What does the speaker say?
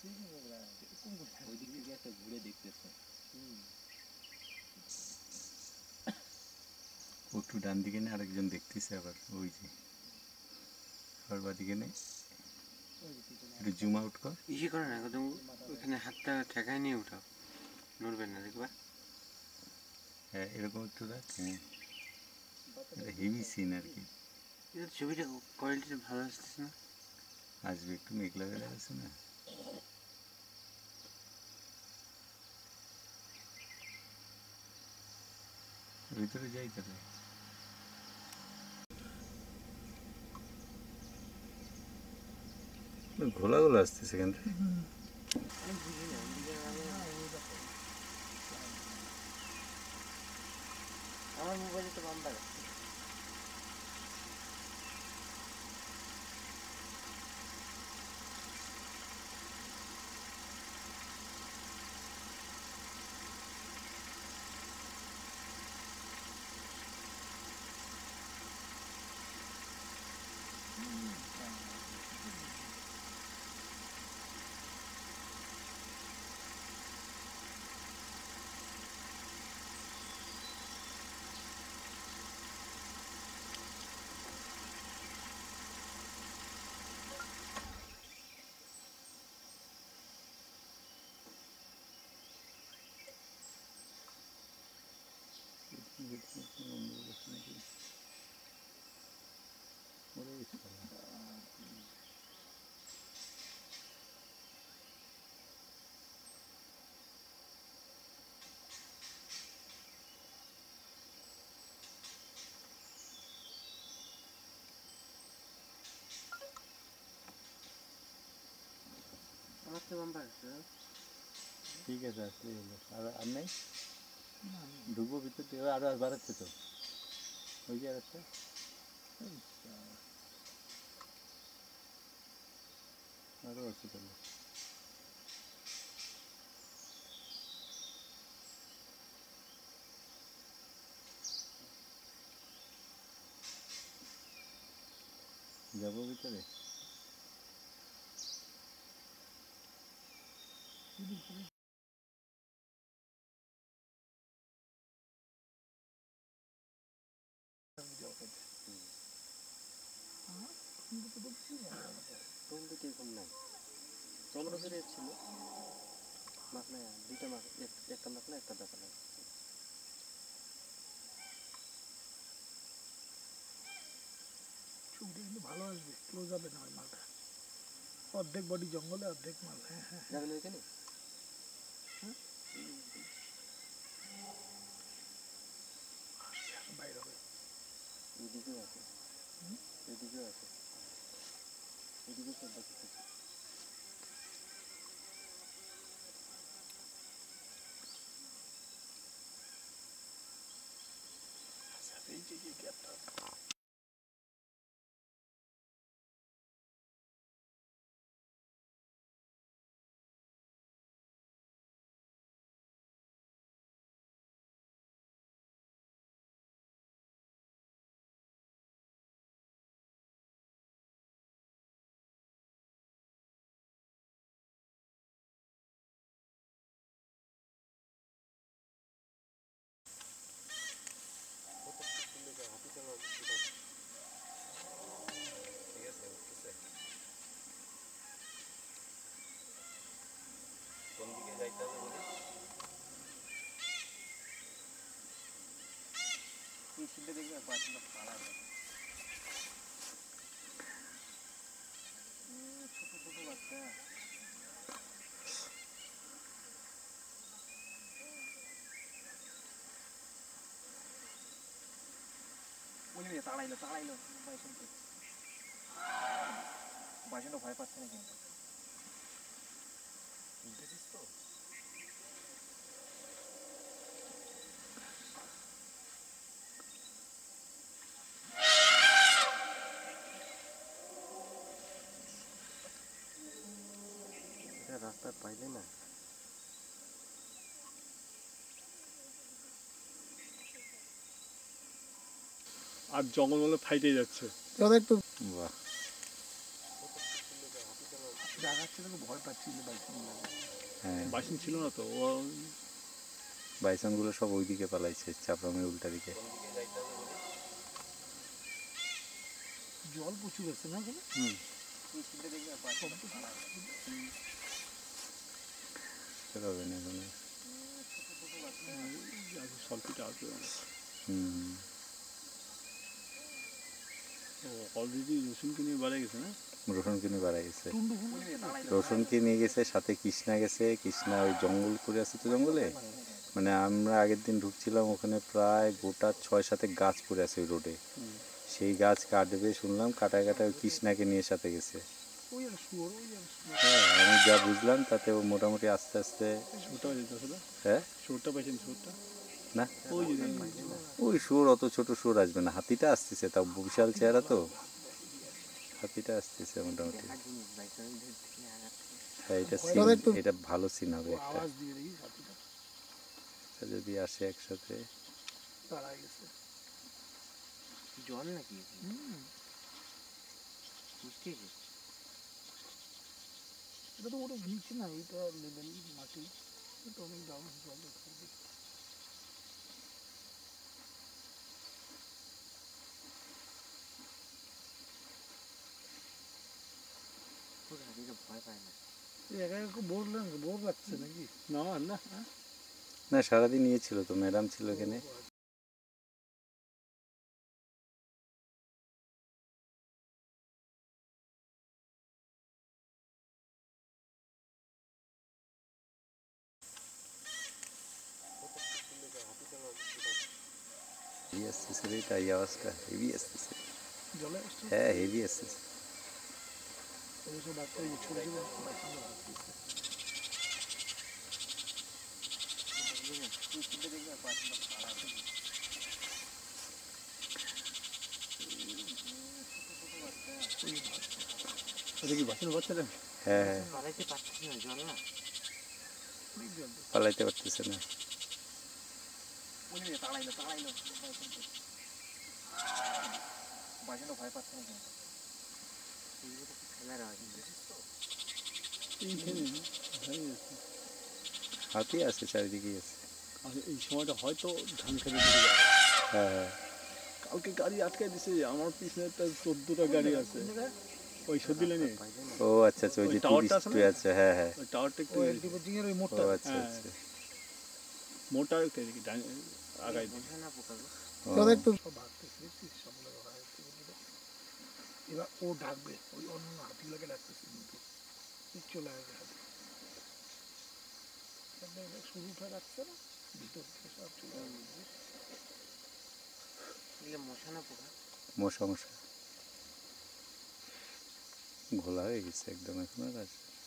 ওই দিক থেকে একটা ঘুরে দেখতেছে। একটু ডান দিকে নেই, আরেকজন দেখতেছে আবার ওই যে আবার বাদিকে নেই, একটু জুম আউট কর। ইসে করে না একদম ওইখানে হাতটা ঠেকায় নিয়ে উঠাও, নড়বে না দেখবা। হ্যাঁ এরকম একটু রাখ। হ্যাঁ এটা হেভি সিন আর কি। ছবিটা কোয়ালিটি ভালো আসতেছে না। আসবে, একটু মেঘলা বেলা আছে না। ভিতরে যাই তাহলে। ঘোলা ঘোলা আসছে সেখান থেকে। আমি বুঝি না আমার মোবাইলে তো বাম্পার আছে। আমার তো বাম্পার আছে। ঠিক আছে আসলেই হলো। আর নেই, ঢুকবো ভিতর দিয়ে। আরো আর বাড়াচ্ছে তো ওই যে আরেকটা। আরো আছে তাহলে। যাবো ভিতরে। টুলবিতে এখন নাই, চন্দ্রপুরে ছিল মাছ নাই, দুইটা মাছ, একটা মাছ না একটা দাঁতা নাই। ছবিটা কিন্তু ভালো আসবে, ক্লোজ হবে না ওই মালটা। অর্ধেক বডি জঙ্গলে, অর্ধেক মাল। হ্যাঁ হ্যাঁ যাবেন ওইখানে? বাইরে হবে। এদিকেও আছে, এদিকেও আছে, এদিকেও সব দেখতেছি। এই যে গ্যাপটা কোন দিকে যাইতে হবে বলিস? এই সিটটা দেখবে পাঁচটা পাড়া ছোট ছোট বাচ্চা। ওই যে তাড়াইলো তাড়াইলো বাইসনকে, বাইসনটা ভয় পাচ্ছে না কিন্তু। উঠেছিস তো? এটা রাস্তা পাইলে না। আর জঙ্গল মলে ফাইটে যাচ্ছে। একটু বাহ, দেখাচ্ছে তো ভয় পাচ্ছিল বাইসন লাগে। হ্যাঁ বাইসন ছিল না তো, ও বাইসনগুলো সব ওইদিকে পালাইছে, চাপড়ামের উল্টা দিকে। জল প্রচুর আছে না ওখানে? হবে না এখন। সলফিটা আসবে। হুম, অলরেডি রসুনকে নিয়ে বাড়ে গেছে না? রসুনকে নিয়ে বাড়া গেছে। টুন্ডু ফুন্ডু রসুনকে নিয়ে গেছে, সাথে কৃষ্ণা গেছে। কৃষ্ণা ওই জঙ্গল করে আছে তো জঙ্গলে, মানে আমরা আগের দিন ঢুকছিলাম ওখানে প্রায় গোটা 6-7 গাছ পড়ে আছে ওই রোডে। সেই গাছ কাটবে শুনলাম, কাটায় কাটায় ওই কৃষ্ণাকে নিয়ে সাথে গেছে। ওই আর শুয়োর, ওই আর শুয়োর। হ্যাঁ, আমি যা বুঝলাম তাতে ও মোটামুটি আস্তে আস্তে। শুটটা পাইছেন আসলে? হ্যাঁ, শুটটা পাইছেন? শুটটা না ওই যে ওই শুয়োর, অত ছোট শুয়োর আসবে না। হাতিটা আসতেছে, তাও বিশাল চেহারা তো, হাতিটা আসতেছে মোটামুটি। হ্যাঁ, এটা সিন, এটা ভালো সিন হবে একটা। আওয়াজ দিয়ে দেখি হাতিটা এটা যদি আসে একসাথে। দাঁড়ায় গেছে। জল নাকি? হুম, বুঝতে এটা তো ওটা নিচে না, এটা লেভেল মাটি, এটা অনেক ডাউন জল থাকবে। ভয় পায় না। একা একা বোর লাগছে নাকি? না না, না, সারাদিন ইয়ে ছিল তো, ম্যাডাম ছিল এখানে। হেভি আসতেছে রে, তাই আওয়াজটা হেভি আসতেছে। জলে আসছে হ্যাঁ, হেভি আসতেছে। ওই সব বাচ্চা ছোট ছোট বাইসন আসতেছে। এটা কি বাঁচানো বাচ্চারা? হ্যাঁ হ্যাঁ, পালাইতে পারছিস না, জল না। অনেক জল। পালাইতে পারতেছে না। তাড়াইলো বাজানো ভয় পাচ্ছে না কিন্তু। এইগুলো কি ফেলার আওয়াজ? এইখানে হয়ে গেছে। হাতি আছে, চারিদিকেই আছে। আর এই সময়টা হয়তো ধান খেতে দিকে যাবে। হ্যাঁ হ্যাঁ, কালকে গাড়ি আটকে দিছে, আমার পিছনে তো 14টা গাড়ি আছে ওই সর্দি লাইনে। ও আচ্ছা আচ্ছা, ওই ওই যে টাওয়ারটা টুরিস্ট আছে না? আছে, হ্যাঁ হ্যাঁ। ওই টাওয়ারটা একটু ওই এলটি কোচিং এর ওই ও মোড়টা। আচ্ছা হ্যাঁ। আচ্ছা। মোটা একটা এদিকে আগাই দিই। মশা না পোকা গো? ও, তাদের একটু সব ভাগতেছে, দেখছিস সবগুলো ধরা যাচ্ছে বন্ধুরা। এবার ও ডাকবে, ওই অন্য হাতিগুলোকে ডাকতেছে কিন্তু এই চলে আসবে হাতি। শুরু উঠে রাখছে না, ভিতর থেকে সব চলে আসবে। এগুলো মশা না পোকা? মশা মশা ঘোলা হয়ে গেছে একদম, এখন আর আসবে না।